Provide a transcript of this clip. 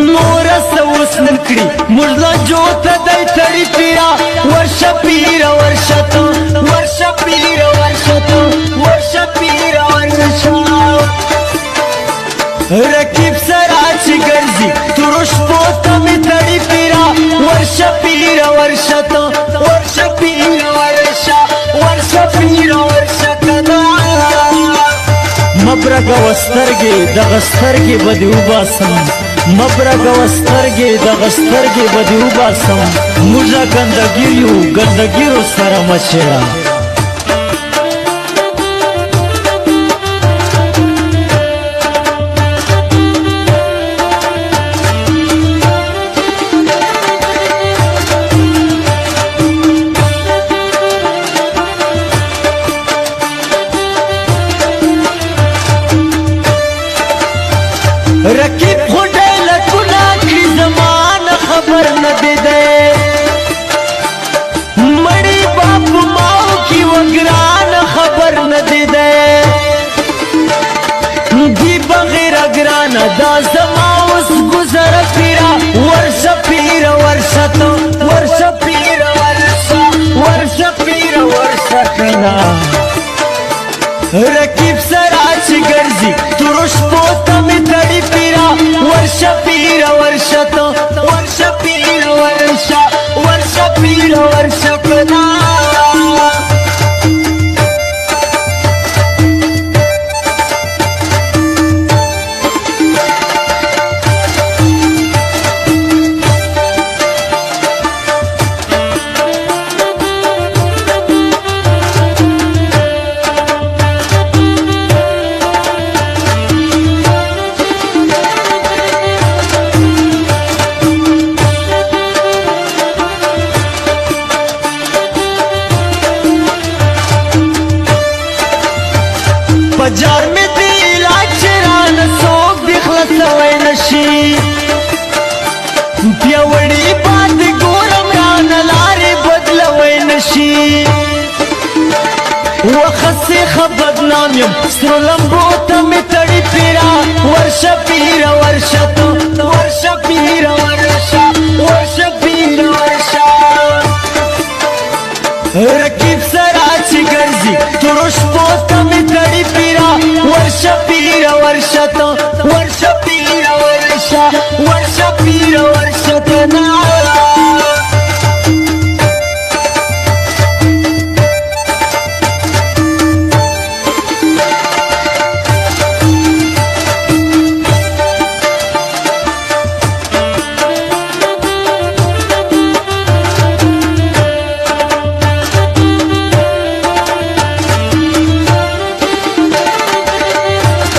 نور سوس نکړي مرلا جوت دای تړي پیرا ورشه پیرا ورشه تو ورشه پیرا ورشه تو ورشه پیرا ورشه رکیب سره چې ګرځي ترش پوت می تړي پیرا ورشه پیرا ورشه تو ورشه پیرا ورشه ورشه پیرا ورشه کدا مبرګ وسترګي د غسترګي بدیو باسم مبرګ وسترګي د غسترګي بدیو باسم موږه ګندګیرو ګندګیرو سره مچړه رکیب خودے لکنا کی زمان خبر نہ دے دے مڑی باپ ماؤ کی وگران خبر نہ دے دے دی بغیر اگران دا زماؤس گزر پیرا ورشا پیرا ورشا تو ورشا پیرا ورشا ورشا پیرا ورشا کنا رکیب سراچ گرزی ترش پوتا می تڑی پیرا ورشا پیرا ورشا تو ورشا پیرا ورشا ورشا پیرا ورشا کنا بجار میں دل اچران سوک دخلت سوئے نشی پیوڑی بات گورم ران لارے بدلوئے نشی وخت سے خبر نامیم سرو لمبوتا میں تڑی پیرا ورشا پیرا ورشا تو ورشا پیرا ورشا ورشا پیرا ورشا رکیب سراچ گرزی ترش پوتا میں تڑی پیرا ورشا پیرا ورشا تو ورشا پیرا ورشا ورشا پیرا ورشا کنا